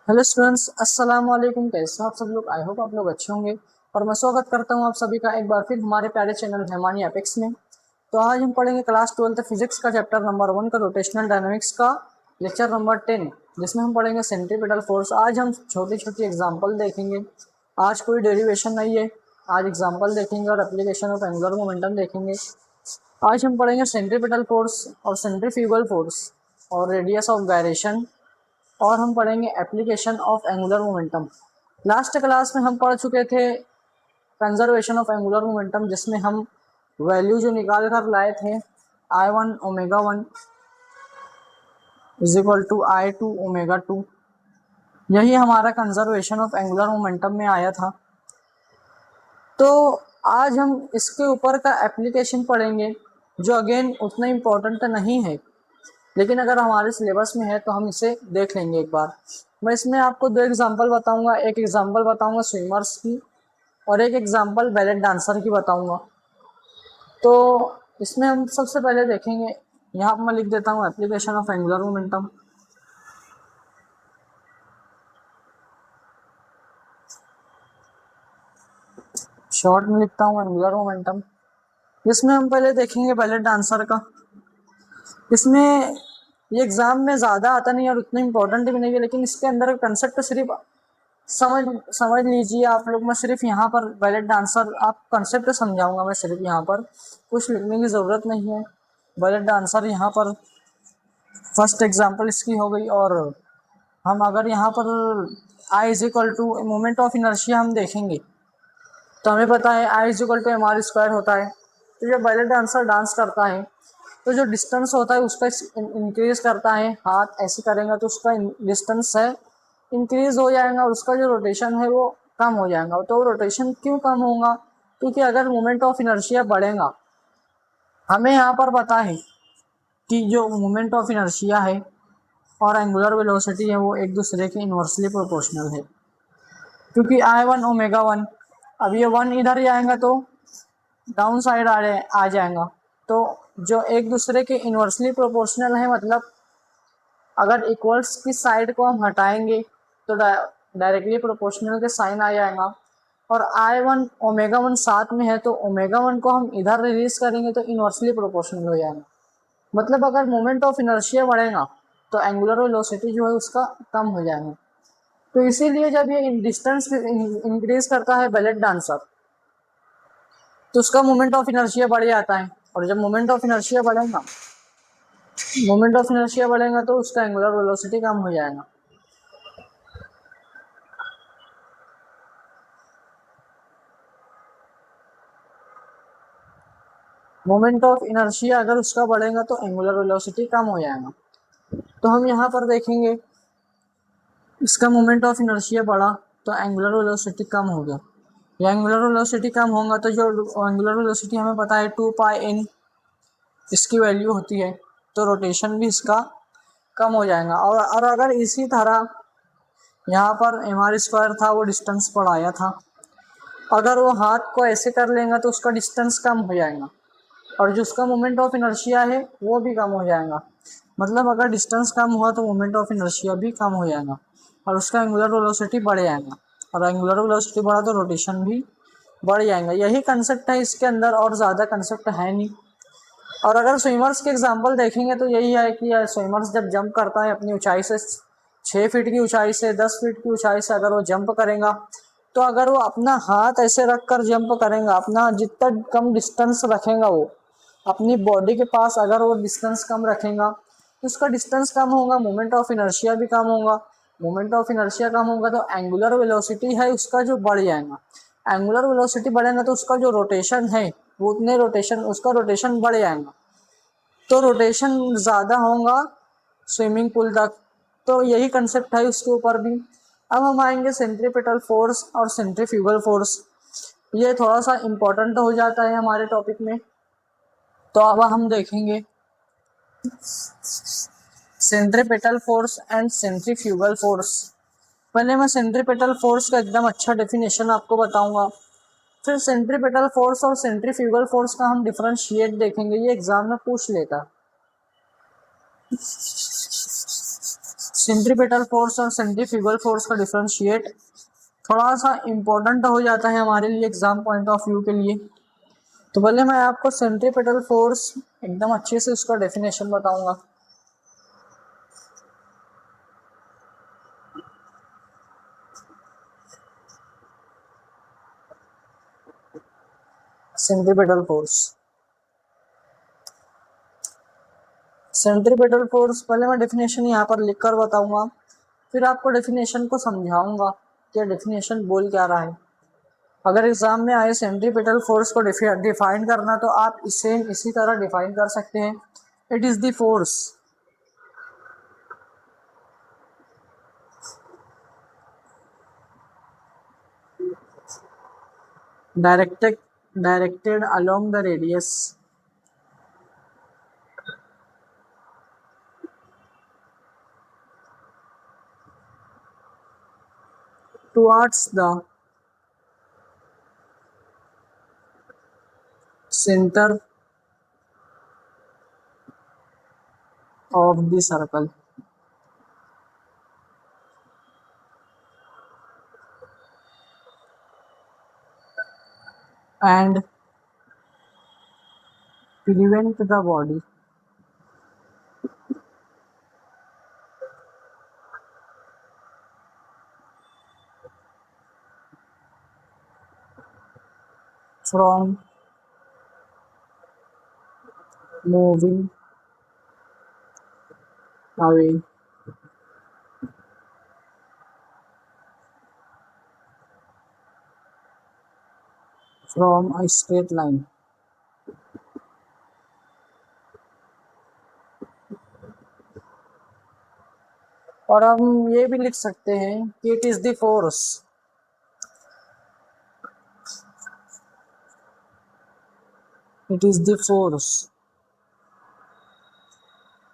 Hello students, अस्सलाम वालेकुम। कैसे हो आप सब लोग? आई होप आप लोग अच्छे होंगे और मैं स्वागत करता हूं आप सभी का एक बार फिर हमारे प्यारे चैनल हैमानी एपिक्स में। तो आज हम पढ़ेंगे क्लास 12 फिजिक्स का चैप्टर नंबर 1 का रोटेशनल डायनामिक्स का लेक्चर नंबर 10, जिसमें हम पढ़ेंगे सेंट्रीपिटल फोर्स। आज हम छोटी छोटी एग्जाम्पल देखेंगे। आज कोई डेरिवेशन नहीं है, आज एग्जाम्पल देखेंगे और एप्लीकेशन ऑफ एंगुलर मोमेंटम देखेंगे। आज हम पढ़ेंगे सेंट्रीपिटल फोर्स और सेंट्रीफ्यूगल फोर्स और रेडियस ऑफ गायरेशन, और हम पढ़ेंगे application of angular momentum. Last class में हम पढ़ चुके थे कंजर्वेशन ऑफ एंगुलर मोमेंटम, जिसमें हम वैल्यू जो निकाल कर लाए थे I1 omega 1 is equal to I2 omega 2, यही हमारा कंजर्वेशन ऑफ एंगुलर मोमेंटम में आया था। तो आज हम इसके ऊपर का एप्लीकेशन पढ़ेंगे, जो अगेन उतना इम्पोर्टेंट नहीं है, लेकिन अगर हमारे सिलेबस में है तो हम इसे देख लेंगे एक बार। मैं इसमें आपको दो एग्जांपल बताऊंगा, एक एग्जांपल बताऊंगा स्विमर्स की और एक एग्जांपल बैलेट डांसर की बताऊंगा। तो इसमें हम सबसे पहले देखेंगे, यहाँ पर मैं लिख देता हूँ application of angular momentum. Short में लिखता हूँ एंगुलर मोमेंटम। इसमें हम पहले देखेंगे बैलेट डांसर का। इसमें ये एग्जाम में ज़्यादा आता नहीं और उतना इम्पोर्टेंट भी नहीं है, लेकिन इसके अंदर कंसेप्ट सिर्फ समझ समझ लीजिए आप लोग। मैं सिर्फ यहाँ पर बैलेट डांसर आप कंसेप्ट समझाऊंगा, मैं सिर्फ यहाँ पर कुछ लिखने की ज़रूरत नहीं है। बैलेट डांसर यहाँ पर फर्स्ट एग्जांपल इसकी हो गई। और हम अगर यहाँ पर I is equal to moment of inertia हम देखेंगे तो हमें पता है I is equal to M R square होता है। तो जब बैलेट डांसर डांस करता है तो जो डिस्टेंस होता है उसका इंक्रीज करता है, हाथ ऐसे करेंगे तो उसका डिस्टेंस है इंक्रीज हो जाएगा और उसका जो रोटेशन है वो कम हो जाएगा। तो रोटेशन क्यों कम होगा? क्योंकि अगर मोमेंट ऑफ इनर्शिया बढ़ेगा, हमें यहाँ पर पता है कि जो मोमेंट ऑफ इनर्शिया है और एंगुलर वेलोसिटी है वो एक दूसरे के इन्वर्सली प्रोपोर्शनल है। क्योंकि I1 ओमेगा 1, अब ये 1 इधर ही आएगा तो डाउन साइड आ जाएगा। तो जो एक दूसरे के इन्वर्सली प्रोपोर्शनल है, मतलब अगर इक्वल्स की साइड को हम हटाएंगे तो डायरेक्टली प्रोपोर्शनल के साइन आ जाएगा। और I1 ओमेगा 1 साथ में है तो ओमेगा 1 को हम इधर रिलीज करेंगे तो इन्वर्सली प्रोपोर्शनल हो जाएगा। मतलब अगर मोमेंट ऑफ इनर्शिया बढ़ेगा तो एंगुलर वेलोसिटी जो है उसका कम हो जाएगा। तो इसीलिए जब ये डिस्टेंस इंक्रीज करता है बैलेट डांसर तो उसका मोमेंट ऑफ इनर्शिया बढ़ जाता है। और जब मोमेंट ऑफ इनर्शिया बढ़ेगा तो उसका एंगुलर वेलोसिटी कम हो जाएगा। मोमेंट ऑफ इनर्शिया अगर उसका बढ़ेगा तो एंगुलर वेलोसिटी कम हो जाएगा। तो हम यहाँ पर देखेंगे इसका मोमेंट ऑफ इनर्शिया बढ़ा तो एंगुलर वेलोसिटी कम हो गया। या एंगुलर वेलोसिटी कम होगा तो जो एंगुलर वेलोसिटी हमें पता है 2πn इसकी वैल्यू होती है, तो रोटेशन भी इसका कम हो जाएगा। और अगर इसी तरह यहाँ पर एम आर स्क्वायर था, वो डिस्टेंस बढ़ाया था, अगर वो हाथ को ऐसे कर लेगा तो उसका डिस्टेंस कम हो जाएगा और जो उसका मोमेंट ऑफ इनर्शिया है वो भी कम हो जाएगा। मतलब अगर डिस्टेंस कम हुआ तो मोमेंट ऑफ इनर्शिया भी कम हो जाएगा और उसका एंगुलर वेलोसिटी बढ़ जाएगा। और एंगुलर वेलोसिटी बढ़ा तो रोटेशन भी बढ़ जाएगा। यही कंसेप्ट है इसके अंदर, और ज़्यादा कंसेप्ट है नहीं। और अगर स्विमर्स के एग्जांपल देखेंगे तो यही है कि स्विमर्स जब जंप करता है अपनी ऊंचाई से 6 फीट की ऊंचाई से 10 फीट की ऊंचाई से, अगर वो जंप करेगा तो अगर वो अपना हाथ ऐसे रख कर जंप करेगा, अपना जितना कम डिस्टेंस रखेगा वो अपनी बॉडी के पास, अगर वो डिस्टेंस कम रखेगा तो उसका डिस्टेंस कम होगा, मोमेंट ऑफ इनर्शिया भी कम होगा। मोमेंट ऑफ इनर्शिया कम होगा तो एंगुलर वेलोसिटी है उसका जो बढ़ जाएगा। एंगुलर वेलोसिटी बढ़ेगा तो उसका जो रोटेशन है वो उतने उसका रोटेशन बढ़ जाएगा। तो रोटेशन ज़्यादा होगा स्विमिंग पूल तक। तो यही कंसेप्ट है उसके ऊपर भी। अब हम आएंगे सेंट्रीपिटल फोर्स और सेंट्रीफ्यूगल फोर्स। ये थोड़ा सा इम्पोर्टेंट हो जाता है हमारे टॉपिक में। तो अब हम देखेंगे centripetal force and centrifugal force. पहले मैं सेंट्रीपिटल फोर्स का एकदम अच्छा डेफिनेशन आपको बताऊंगा, फिर सेंट्रीपिटल फोर्स और सेंट्रीफ्यूगल फोर्स का हम डिफरेंशिएट देखेंगे, ये एग्जाम में पूछ लेता। सेंट्रीपेटल फोर्स और सेंट्रीफ्यूगल फोर्स का डिफरेंशिएट थोड़ा सा इम्पोर्टेंट हो जाता है हमारे लिए एग्जाम पॉइंट ऑफ व्यू के लिए। तो पहले मैं आपको सेंट्रीपेटल फोर्स एकदम अच्छे से उसका डेफिनेशन बताऊंगा। सेंट्रीपेटल फोर्स, सेंट्रीपेटल फोर्स पहले मैं डेफिनेशन यहाँ पर लिख कर बताऊंगा, फिर आपको डेफिनेशन को समझाऊंगा कि डेफिनेशन बोल क्या रहा है। अगर एग्जाम में आए सेंट्रीपेटल फोर्स को डिफाइन करना तो आप इसे इसी तरह डिफाइन कर सकते हैं। It is the force directed along the radius towards the center of the circle and prevent the body from moving away from a straight line। और हम ये भी लिख सकते हैं कि it is the force, it is the force.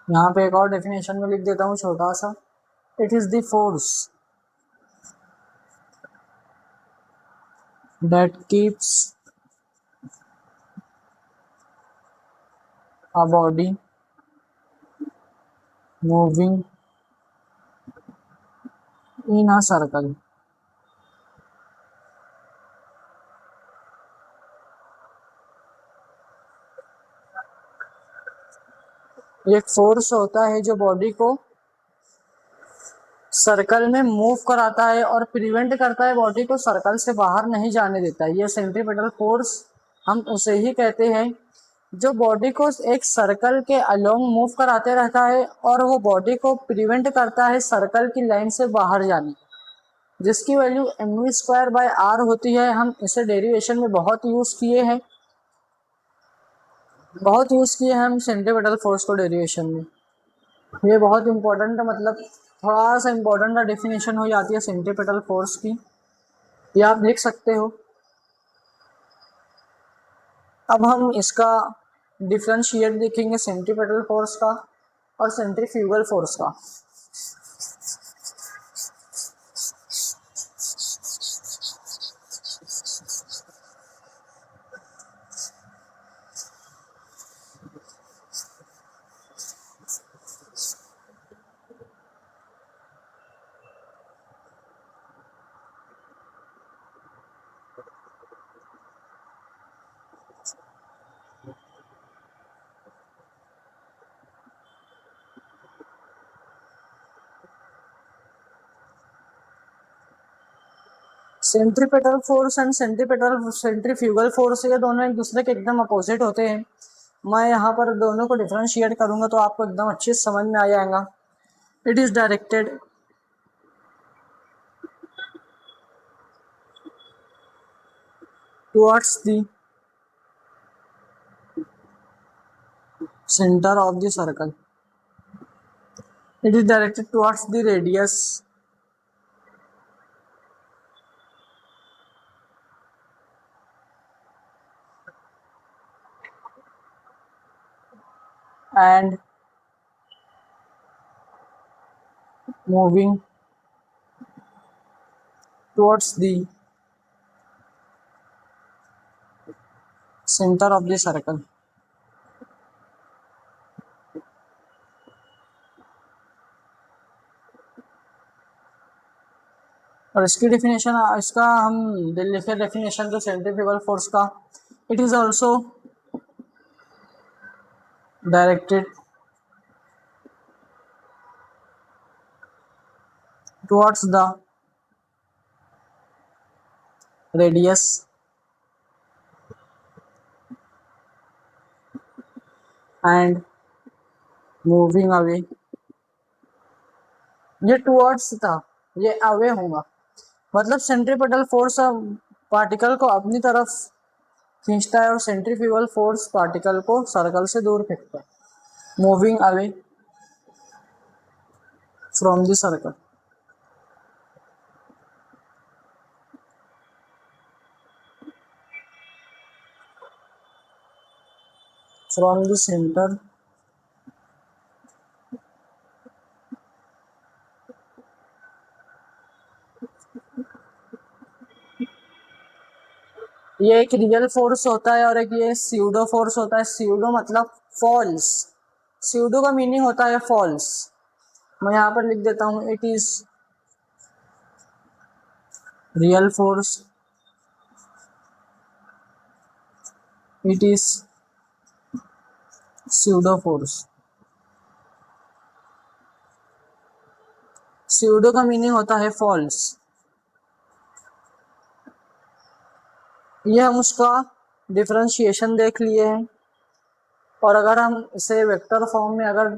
यहाँ पे एक और डेफिनेशन में लिख देता हूँ छोटा सा, it is the force that keeps a body moving in a circle। एक फोर्स होता है जो बॉडी को सर्कल में मूव कराता है और प्रिवेंट करता है बॉडी को सर्कल से बाहर नहीं जाने देता है। ये सेंट्रीपेटल फोर्स हम उसे ही कहते हैं जो बॉडी को एक सर्कल के अलोंग मूव कराते रहता है और वो बॉडी को प्रिवेंट करता है सर्कल की लाइन से बाहर जाने, जिसकी वैल्यू mv²/r होती है। हम इसे डेरिवेशन में बहुत यूज किए हैं, हम सेंट्रीपेटल फोर्स को डेरिवेशन में। ये बहुत इंपॉर्टेंट, मतलब थोड़ा सा इंपॉर्टेंट डेफिनेशन हो जाती है सेंट्रीपेटल फोर्स की, ये आप देख सकते हो। अब हम इसका डिफरेंशिएट देखेंगे सेंट्रीपेटल फोर्स का और सेंट्रीफ्यूगल फोर्स का। Centripetal force and centrifugal force, ये दोनों एक दूसरे के एकदम अपोजिट होते हैं। मैं यहाँ पर दोनों को डिफरेंशिएट करूंगा तो आपको एकदम अच्छे से समझ में आ जाएगा। It is directed towards the center of the circle, it is directed towards the radius and moving towards the center of the circle। और इसकी डेफिनेशन, इसका हम लिखे डेफिनेशन तो सेंट्रीफ्यूगल फोर्स का, it is also directed towards the radius and moving away. ये towards था, ये अवे होगा, मतलब सेंट्रीपिटल फोर्स पार्टिकल को अपनी तरफ खींचता है और सेंट्रीफ्यूगल फोर्स पार्टिकल को सर्कल से दूर फेंकता है, moving away from the circle. From the centre ये एक रियल फोर्स होता है और एक ये स्यूडो फोर्स होता है। स्यूडो मतलब फॉल्स, स्यूडो का मीनिंग होता है फॉल्स। मैं यहाँ पर लिख देता हूँ, it is real force, it is pseudo force. Pseudo का मीनिंग होता है फॉल्स। ये हम उसका डिफरेंशिएशन देख लिए हैं, और अगर हम इसे वेक्टर फॉर्म में अगर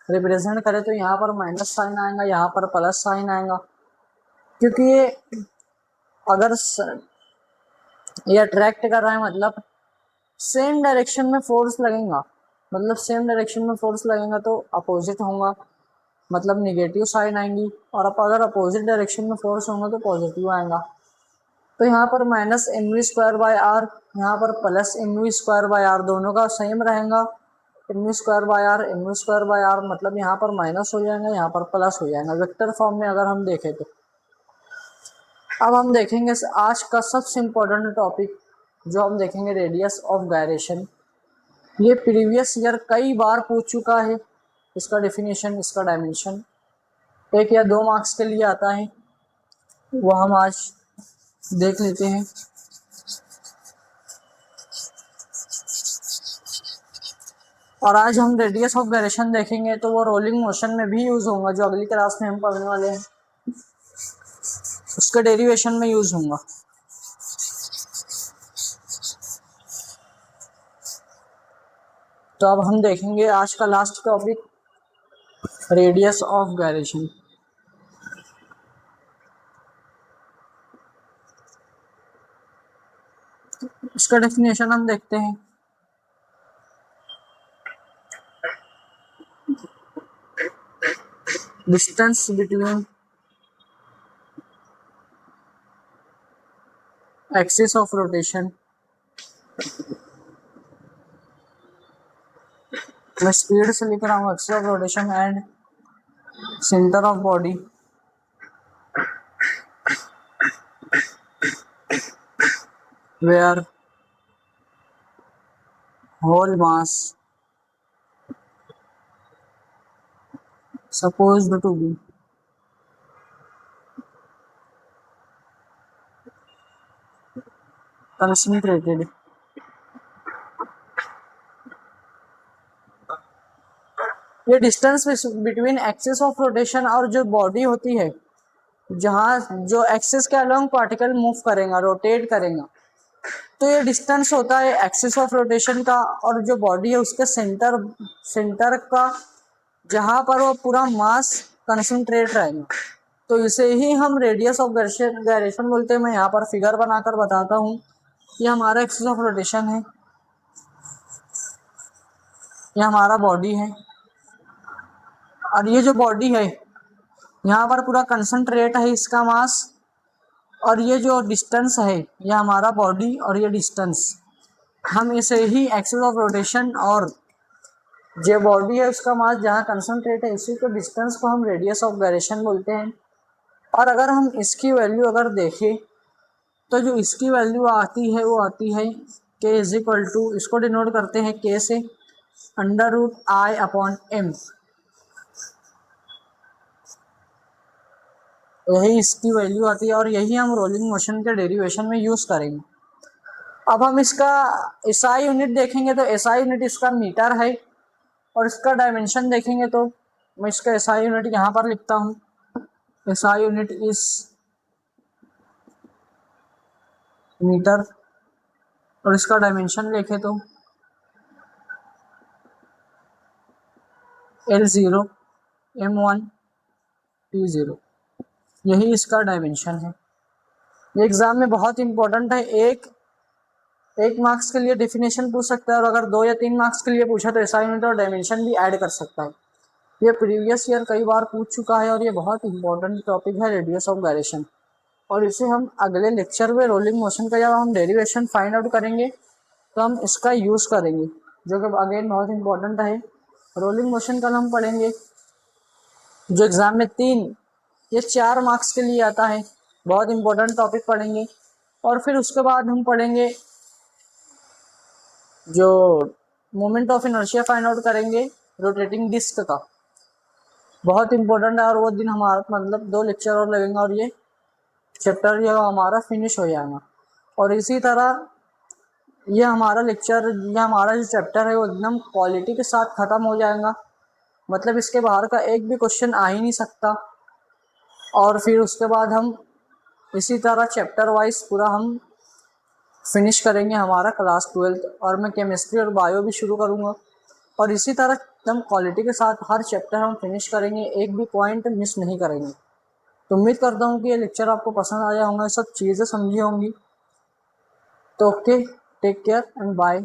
रिप्रेजेंट करें तो यहाँ पर माइनस साइन आएगा, यहाँ पर प्लस साइन आएगा, क्योंकि ये अगर ये अट्रैक्ट कर रहा है मतलब सेम डायरेक्शन में फोर्स लगेगा, मतलब सेम डायरेक्शन में फोर्स लगेगा तो अपोजिट होगा, मतलब निगेटिव साइन आएंगी, और अगर अपोजिट डायरेक्शन में फोर्स होगा तो पॉजिटिव आएगा। तो यहाँ पर minus M V square by R, यहाँ पर plus M V square by R, दोनों का सेम रहेगा। M V square by R, M V square by R, मतलब यहाँ पर माइनस हो जाएगा, यहाँ पर प्लस हो जाएगा वेक्टर फॉर्म में अगर हम देखें तो। अब हम देखेंगे आज का सबसे इम्पोर्टेंट टॉपिक जो हम देखेंगे, रेडियस ऑफ गायरेशन। ये प्रीवियस ईयर कई बार पूछ चुका है, इसका डेफिनेशन, इसका डायमेंशन 1 या 2 मार्क्स के लिए आता है, वो हम आज देख लेते हैं। और आज हम रेडियस ऑफ गायरेशन देखेंगे तो वो रोलिंग मोशन में भी यूज होगा, जो अगली क्लास में हम पढ़ने वाले हैं उसके डेरिवेशन में यूज होगा। तो अब हम देखेंगे आज का last topic, radius of gyration. इसका डेफिनेशन हम देखते हैं। Distance between axis of rotation, मैं स्पीड से लिख रहा हूँ, axis of rotation and centre of body where whole mass supposed to be concentrated ये distance between axis of rotation और जो बॉडी होती है, जहाँ जो एक्सिस के अलोंग पार्टिकल मूव करेगा, रोटेट करेगा, तो ये डिस्टेंस होता है एक्सिस ऑफ रोटेशन का, और जो बॉडी है उसके सेंटर का, जहाँ पर वो पूरा मास कंसंट्रेट रहेगा, तो इसे ही हम रेडियस ऑफ गायरेशन बोलते हैं। मैं यहाँ पर फिगर बनाकर बताता हूँ। ये हमारा एक्सिस ऑफ रोटेशन है, ये हमारा बॉडी है, और ये जो बॉडी है यहाँ पर पूरा कंसंट्रेट है इसका मास, और ये जो डिस्टेंस है ये हमारा बॉडी और ये डिस्टेंस, हम इसे ही एक्सिस ऑफ रोटेशन और जो बॉडी है उसका मास जहाँ कंसंट्रेट है इसी को डिस्टेंस को हम रेडियस ऑफ गायरेशन बोलते हैं। और अगर हम इसकी वैल्यू अगर देखें तो जो इसकी वैल्यू आती है वो आती है के इज इक्वल टू, इसको डिनोट करते हैं के से, √I/m। यही इसकी वैल्यू आती है और यही हम रोलिंग मोशन के डेरिवेशन में यूज करेंगे। अब हम इसका एसआई यूनिट देखेंगे तो एसआई यूनिट इसका मीटर है और इसका डायमेंशन देखेंगे तो मैं इसका एसआई यूनिट यहाँ पर लिखता हूँ। एसआई यूनिट इज मीटर और इसका डायमेंशन लिखे तो L0 M1 T0, यही इसका डायमेंशन है। ये एग्जाम में बहुत इंपॉर्टेंट है। एक मार्क्स के लिए डेफिनेशन पूछ सकता है और अगर 2 या 3 मार्क्स के लिए पूछा तो एसआई यूनिट और डायमेंशन भी ऐड कर सकता है। ये प्रीवियस ईयर कई बार पूछ चुका है और ये बहुत इंपॉर्टेंट टॉपिक है रेडियस ऑफ गायरेशन। और इसे हम अगले लेक्चर में रोलिंग मोशन का जब हम डेरिवेशन फाइंड आउट करेंगे तो हम इसका यूज़ करेंगे, जो कि अगेन बहुत इंपॉर्टेंट है। रोलिंग मोशन कल हम पढ़ेंगे, जो एग्ज़ाम में 3 या 4 मार्क्स के लिए आता है। बहुत इंपॉर्टेंट टॉपिक पढ़ेंगे। और फिर उसके बाद हम पढ़ेंगे जो moment of inertia find out करेंगे रोटेटिंग डिस्क का। बहुत इंपॉर्टेंट है और वो दिन हमारा मतलब 2 लेक्चर और लगेंगे और ये चैप्टर ये हमारा फिनिश हो जाएगा। और इसी तरह ये हमारा जो चैप्टर है वो एकदम क्वालिटी के साथ ख़त्म हो जाएगा। मतलब इसके बाहर का एक भी क्वेश्चन आ ही नहीं सकता। और फिर उसके बाद हम इसी तरह चैप्टर वाइज पूरा हम फिनिश करेंगे हमारा क्लास 12 और मैं केमिस्ट्री और बायो भी शुरू करूँगा। और इसी तरह एकदम क्वालिटी के साथ हर चैप्टर हम फिनिश करेंगे, एक भी पॉइंट मिस नहीं करेंगे। तो उम्मीद करता हूँ कि ये लेक्चर आपको पसंद आया होगा, सब चीज़ें समझी होंगी। तो okay, take care and bye.